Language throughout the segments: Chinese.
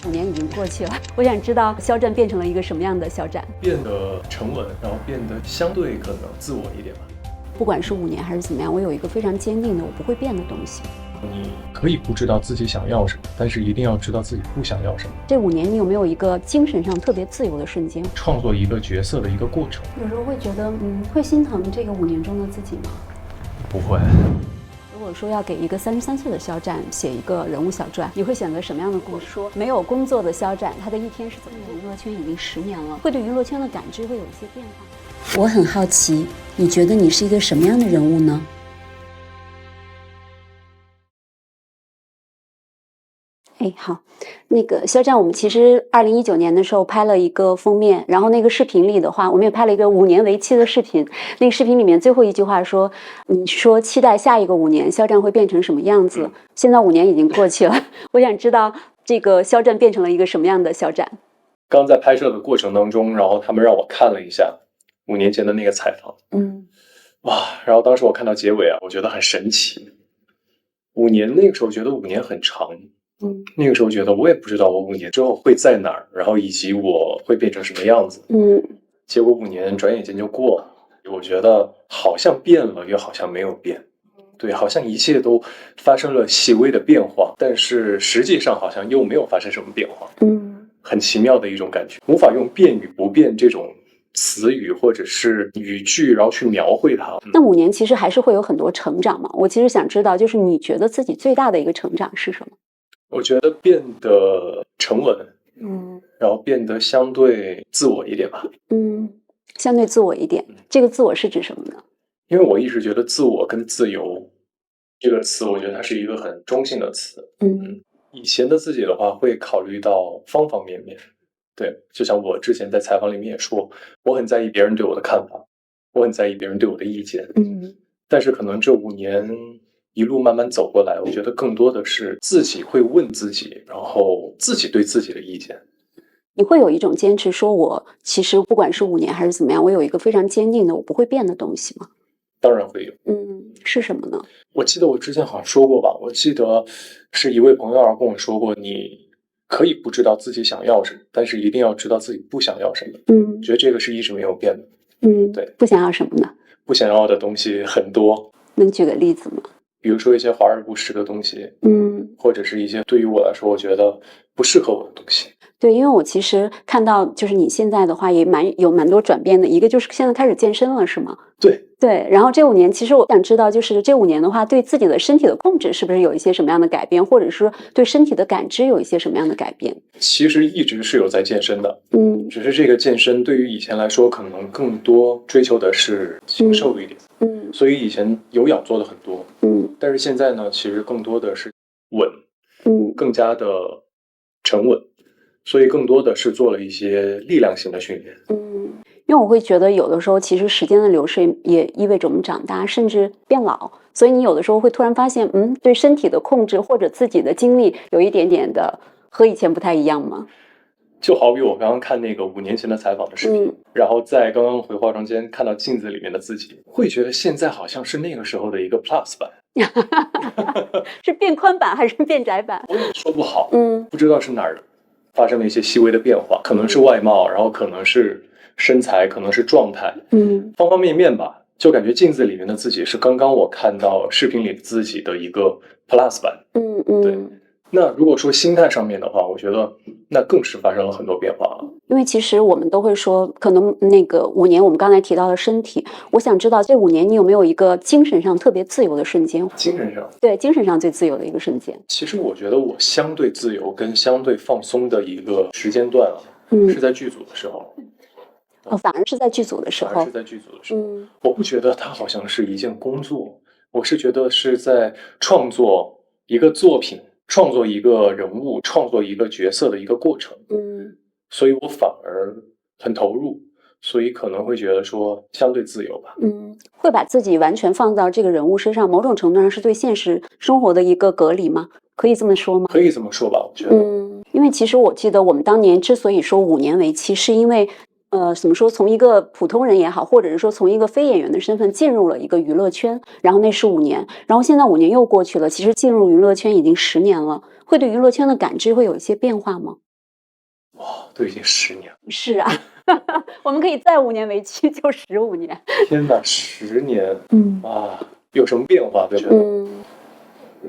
5年已经过去了，我想知道肖战变成了一个什么样的肖战？变得沉稳，然后变得相对可能自我一点吧。不管是5年还是怎么样，我有一个非常坚定的我不会变的东西。你可以不知道自己想要什么，但是一定要知道自己不想要什么。这5年你有没有一个精神上特别自由的瞬间？创作一个角色的一个过程。有时候会觉得，会心疼这个5年中的自己吗？不会。如果说要给一个33岁的肖战写一个人物小传，你会选择什么样的故事？说没有工作的肖战，他的一天是怎么样？娱乐圈已经10年了，会对娱乐圈的感知会有一些变化。我很好奇，你觉得你是一个什么样的人物呢？好，那个肖战，我们其实2019年的时候拍了一个封面，然后那个视频里的话，我们也拍了一个5年为期的视频。那个视频里面最后一句话说：“你说期待下一个5年，肖战会变成什么样子？”现在5年已经过去了，我想知道这个肖战变成了一个什么样的肖战？刚在拍摄的过程当中，然后他们让我看了一下5年前的那个采访，哇！然后当时我看到结尾啊，我觉得很神奇。5年那个时候觉得5年很长。那个时候觉得我也不知道我5年之后会在哪儿，然后以及我会变成什么样子。结果5年转眼间就过了，我觉得好像变了，又好像没有变。对，好像一切都发生了细微的变化，但是实际上好像又没有发生什么变化。很奇妙的一种感觉，无法用变与不变这种词语或者是语句，然后去描绘它。那5年其实还是会有很多成长嘛？我其实想知道，就是你觉得自己最大的一个成长是什么？我觉得变得沉稳，然后变得相对自我一点吧。相对自我一点，这个自我是指什么呢？因为我一直觉得自我跟自由这个词，我觉得它是一个很中性的词。以前的自己的话，会考虑到方方面面。对，就像我之前在采访里面也说，我很在意别人对我的看法，我很在意别人对我的意见。但是可能这5年一路慢慢走过来，我觉得更多的是自己会问自己，然后自己对自己的意见。你会有一种坚持，说我其实不管是5年还是怎么样，我有一个非常坚定的我不会变的东西吗？当然会有。是什么呢？我记得我之前好像说过吧，我记得是一位朋友跟我说过，你可以不知道自己想要什么，但是一定要知道自己不想要什么。觉得这个是一直没有变的。对。不想要什么呢？不想要的东西很多。能举个例子吗？比如说一些华而不实的东西，或者是一些对于我来说我觉得不适合我的东西。对，因为我其实看到就是你现在的话也有蛮多转变的，一个就是现在开始健身了，是吗？对，然后这5年其实我想知道，就是这5年的话，对自己的身体的控制是不是有一些什么样的改变，或者是对身体的感知有一些什么样的改变？其实一直是有在健身的，只是这个健身对于以前来说，可能更多追求的是形瘦一点，所以以前有氧做的很多，但是现在呢，其实更多的是稳，更加的沉稳，所以更多的是做了一些力量型的训练。因为我会觉得有的时候其实时间的流逝也意味着我们长大甚至变老，所以你有的时候会突然发现对身体的控制或者自己的精力有一点点的和以前不太一样吗？就好比我刚刚看那个5年前的采访的视频，然后在刚刚回化妆间看到镜子里面的自己，会觉得现在好像是那个时候的一个 Plus 版。是变宽版还是变窄版？我也说不好，不知道是哪儿发生了一些细微的变化，可能是外貌，然后可能是身材，可能是状态，方方面面吧，就感觉镜子里面的自己是刚刚我看到视频里自己的一个 Plus 版。对。那如果说心态上面的话，我觉得那更是发生了很多变化了。因为其实我们都会说，可能那个5年我们刚才提到了身体，我想知道这5年你有没有一个精神上特别自由的瞬间？精神上？对，精神上最自由的一个瞬间。其实我觉得我相对自由跟相对放松的一个时间段是在剧组的时候。反而是在剧组的时候。我不觉得它好像是一件工作，我是觉得是在创作一个作品，创作一个人物，创作一个角色的一个过程。所以我反而很投入，所以可能会觉得说相对自由吧。会把自己完全放到这个人物身上，某种程度上是对现实生活的一个隔离吗？可以这么说吗？可以这么说吧，我觉得。因为其实我记得我们当年之所以说5年为期，是因为怎么说，从一个普通人也好，或者是说从一个非演员的身份进入了一个娱乐圈，然后那是5年，然后现在5年又过去了，其实进入娱乐圈已经10年了，会对娱乐圈的感知会有一些变化吗？哇，都已经10年了。是啊，我们可以再5年为期，就15年。天哪，10年，啊，有什么变化？对不对？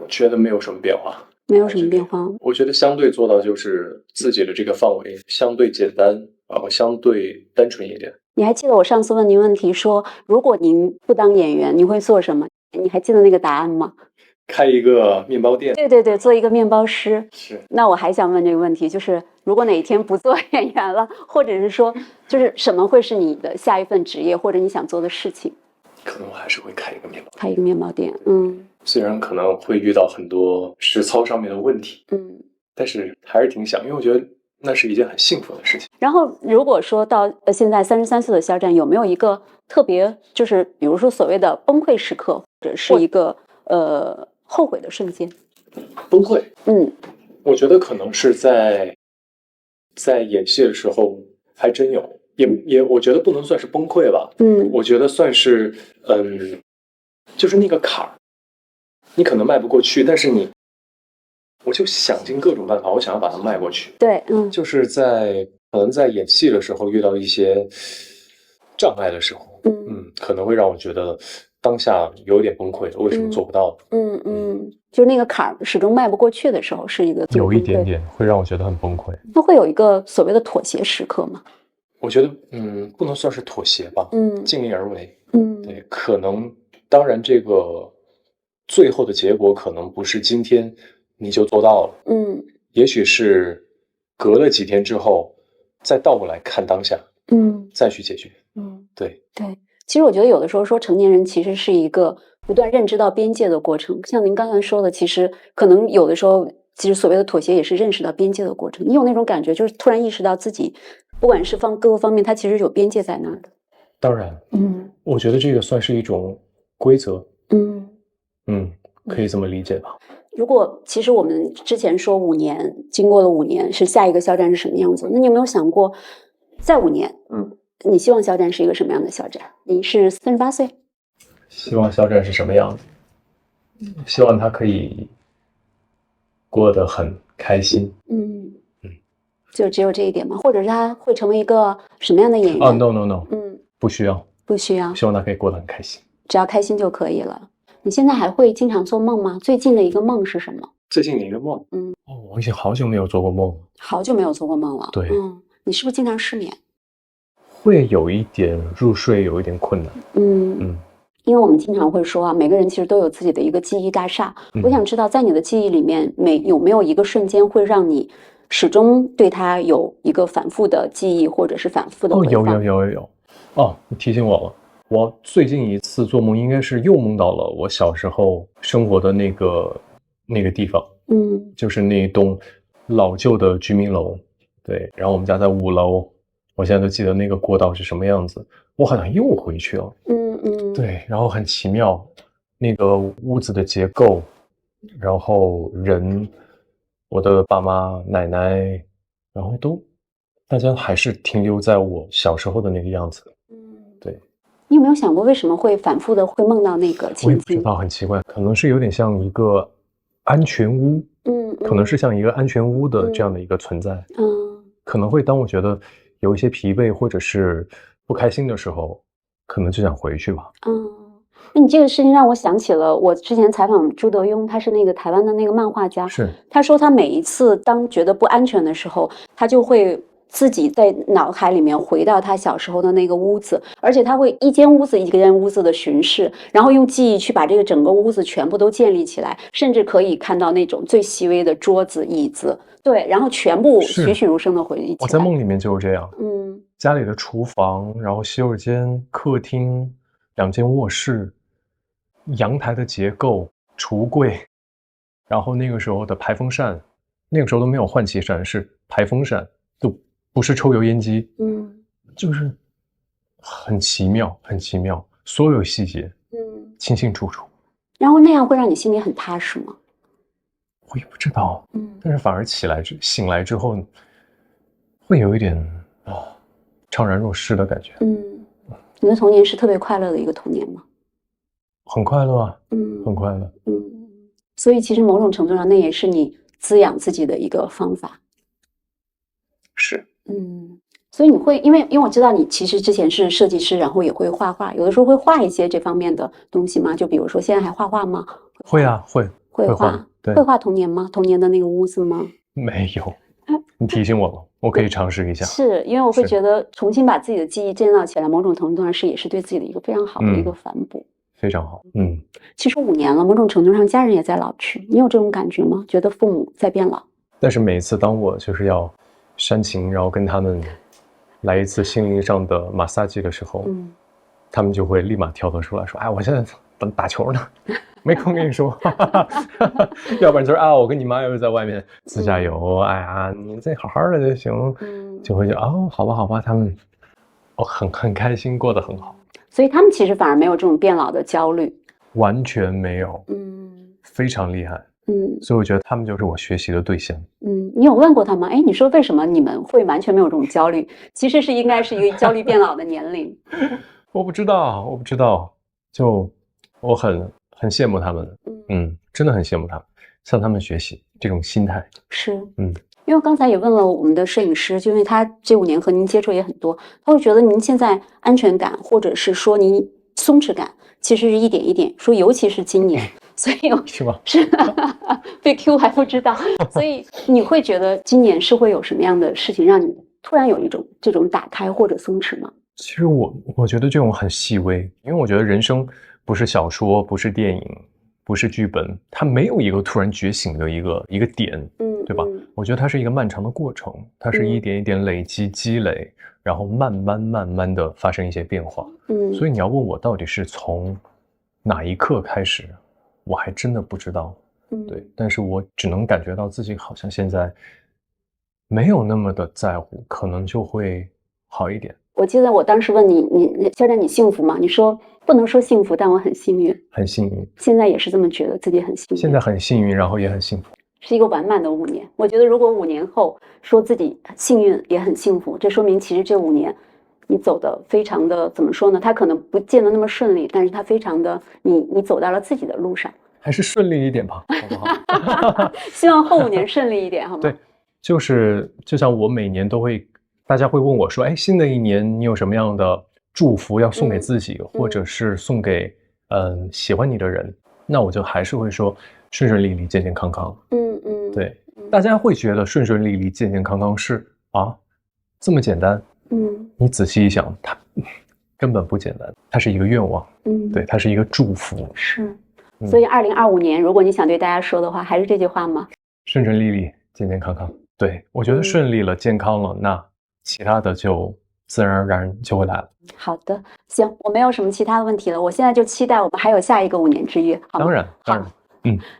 我觉得没有什么变化。没有什么变化。我觉得相对做到就是自己的这个范围相对简单，然后相对单纯一点。你还记得我上次问您问题说，如果您不当演员，你会做什么？你还记得那个答案吗？开一个面包店。对对对，做一个面包师。是。那我还想问这个问题，就是如果哪一天不做演员了，或者是说，就是什么会是你的下一份职业，或者你想做的事情？可能我还是会开一个面包店。开一个面包店，虽然可能会遇到很多实操上面的问题，但是还是挺想，因为我觉得那是一件很幸福的事情。然后，如果说到现在33岁的肖战，有没有一个特别，就是比如说所谓的崩溃时刻，或者是一个后悔的瞬间？崩溃，我觉得可能是在演戏的时候还真有，也我觉得不能算是崩溃吧，我觉得算是就是那个坎儿，你可能迈不过去，但是我就想尽各种办法，我想要把它迈过去。对，就是可能在演戏的时候遇到一些障碍的时候，可能会让我觉得当下有点崩溃，为什么做不到？就是那个坎儿始终迈不过去的时候，是一个有一点点会让我觉得很崩溃。那会有一个所谓的妥协时刻吗？我觉得，不能算是妥协吧，尽力而为，对，可能，当然这个最后的结果可能不是今天你就做到了，也许是隔了几天之后再倒过来看当下，再去解决，对。其实我觉得有的时候说成年人其实是一个不断认知到边界的过程，像您刚才说的，其实可能有的时候，其实所谓的妥协也是认识到边界的过程。你有那种感觉，就是突然意识到自己，不管是各个方面，它其实有边界在那儿的。当然，我觉得这个算是一种规则，可以这么理解吧。如果其实我们之前说5年，经过了5年，是下一个肖战是什么样子？那你有没有想过，再5年，你希望肖战是一个什么样的肖战？您是38岁，希望肖战是什么样子？希望他可以过得很开心。就只有这一点吗？或者是他会成为一个什么样的演员？No，不需要，不需要。希望他可以过得很开心，只要开心就可以了。你现在还会经常做梦吗？最近的一个梦是什么？最近的一个梦，我已经好久没有做过梦了。好久没有做过梦了。对，你是不是经常失眠？会有一点入睡，有一点困难。因为我们经常会说啊，每个人其实都有自己的一个记忆大厦。我想知道，在你的记忆里面，有没有一个瞬间会让你始终对它有一个反复的记忆，或者是反复的回放？有。你提醒我了。我最近一次做梦，应该是又梦到了我小时候生活的那个地方。就是那栋老旧的居民楼。对，然后我们家在5楼。我现在都记得那个过道是什么样子，我好像又回去了。对，然后很奇妙，那个屋子的结构，然后人，我的爸妈、奶奶，然后大家还是停留在我小时候的那个样子。对。你有没有想过为什么会反复的会梦到那个情景？我也不知道，很奇怪，可能是有点像一个安全屋，可能是像一个安全屋的这样的一个存在。可能会当我觉得有一些疲惫或者是不开心的时候，可能就想回去吧。那你这个事情让我想起了我之前采访朱德庸，他是那个台湾的那个漫画家。是，他说他每一次当觉得不安全的时候，他就会自己在脑海里面回到他小时候的那个屋子，而且他会一间屋子一间屋子的巡视，然后用记忆去把这个整个屋子全部都建立起来，甚至可以看到那种最细微的桌子椅子。对，然后全部栩栩如生的回忆起来。我在梦里面就是这样。家里的厨房，然后洗手间、客厅，2间卧室，阳台的结构，橱柜，然后那个时候的排风扇，那个时候都没有换气扇，是排风扇，都不是抽油烟机。就是很奇妙，很奇妙，所有细节，清清楚楚。然后那样会让你心里很踏实吗？我也不知道，但是反而醒来之后，会有一点怅然若失的感觉。你的童年是特别快乐的一个童年吗？很快乐啊，很快乐。所以其实某种程度上，那也是你滋养自己的一个方法。是。所以你会因为我知道你其实之前是设计师，然后也会画画，有的时候会画一些这方面的东西吗？就比如说现在还画画吗？会啊，会画。对，会画童年吗？童年的那个屋子吗？没有。你提醒我了，我可以尝试一下。是因为我会觉得重新把自己的记忆建造起来，某种程度上也是对自己的一个非常好的一个反哺。非常好。其实5年了，某种程度上家人也在老去，你有这种感觉吗？觉得父母在变老？但是每一次当我就是要煽情，然后跟他们来一次心灵上的马杀鸡的时候，他们就会立马跳脱出来说：“哎，我现在打球呢，没空跟你说。”要不然就是我跟你妈又在外面自驾游，哎呀，你再好好的就行。就会好吧，他们很开心，过得很好。所以他们其实反而没有这种变老的焦虑，完全没有。非常厉害。所以我觉得他们就是我学习的对象。你有问过他吗？哎，你说为什么你们会完全没有这种焦虑？其实应该是一个焦虑变老的年龄。我不知道，就我很羡慕他们。真的很羡慕他们，向他们学习这种心态。是。因为刚才也问了我们的摄影师，就因为他这5年和您接触也很多，他会觉得您现在安全感或者是说您松弛感其实是一点一点说，尤其是今年。所以是吗？是被 Q 还不知道，所以你会觉得今年是会有什么样的事情让你突然有一种这种打开或者松弛吗？其实我觉得这种很细微，因为我觉得人生不是小说，不是电影，不是剧本，它没有一个突然觉醒的一个点，对吧？我觉得它是一个漫长的过程，它是一点一点累积积累，然后慢慢的发生一些变化。所以你要问我到底是从哪一刻开始，我还真的不知道。对，但是我只能感觉到自己好像现在没有那么的在乎，可能就会好一点。我记得我当时问你肖战，你幸福吗？你说不能说幸福，但我很幸运。很幸运。现在也是这么觉得自己很幸运。现在很幸运，然后也很幸福。是一个完满的5年。我觉得如果5年后说自己幸运也很幸福，这说明其实这5年你走的非常的，怎么说呢？他可能不见得那么顺利，但是他非常的你走到了自己的路上。还是顺利一点吧，好不好？希望后5年顺利一点，好吗？对，就像我每年都会，大家会问我说，哎，新的一年你有什么样的祝福要送给自己，或者是送给喜欢你的人？那我就还是会说顺顺利利、健健康康。对，大家会觉得顺顺利利、健健康康是这么简单。你仔细一想，它根本不简单，它是一个愿望。对，它是一个祝福。是。所以2025年，如果你想对大家说的话，还是这句话吗？顺顺利利，健健康康。对，我觉得顺利了，健康了，那其他的就自然而然就会来了。好的，行，我没有什么其他的问题了。我现在就期待我们还有下一个5年之约。当然。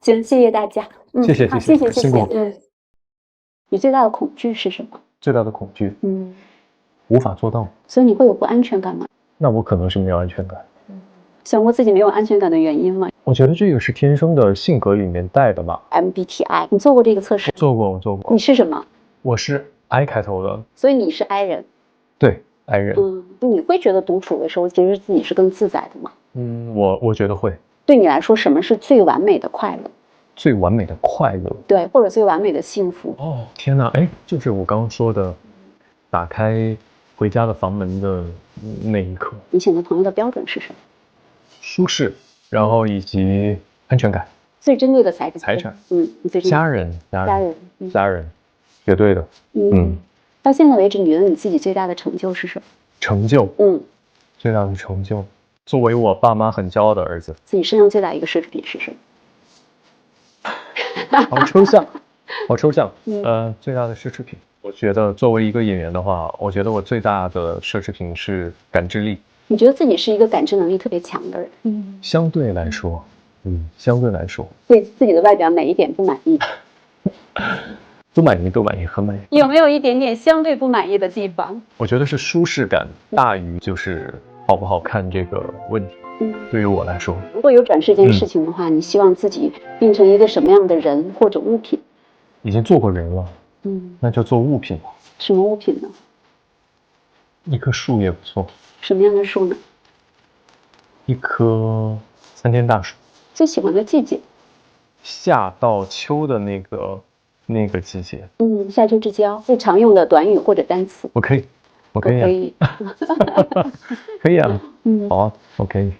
行，谢谢大家。谢谢。辛苦。你最大的恐惧是什么？最大的恐惧，无法做到。所以你会有不安全感吗？那我可能是没有安全感。想过自己没有安全感的原因吗？我觉得这个是天生的性格里面带的吧。MBTI， 你做过这个测试？我做过。你是什么？我是 I 开头的。所以你是 I 人。对 ，I 人。你会觉得独处的时候，其实自己是更自在的吗？我觉得会。对你来说，什么是最完美的快乐？最完美的快乐。对，或者最完美的幸福。天哪，哎，就是我刚刚说的，打开回家的房门的那一刻。你选择朋友的标准是什么？舒适，然后以及安全感。最珍贵的财产。你最珍贵。家人，绝对的。到现在为止，你觉得你自己最大的成就是什么？成就。最大的成就，作为我爸妈很骄傲的儿子。自己身上最大一个奢侈品是什么？好抽象。最大的奢侈品，我觉得作为一个演员的话，我觉得我最大的奢侈品是感知力。你觉得自己是一个感知能力特别强的人？相对来说。对自己的外表哪一点不满意？都满意，很满意。有没有一点点相对不满意的地方？我觉得是舒适感大于就是好不好看这个问题。对于我来说，如果有转世这件事情的话，你希望自己变成一个什么样的人或者物品？已经做过人了，那就做物品吧。什么物品呢？一棵树也不错。什么样的树呢？一棵参天大树。最喜欢的季节？夏到秋的那个季节。夏秋之交。最常用的短语或者单词？我可以啊。可以。可以啊。好啊，我可以。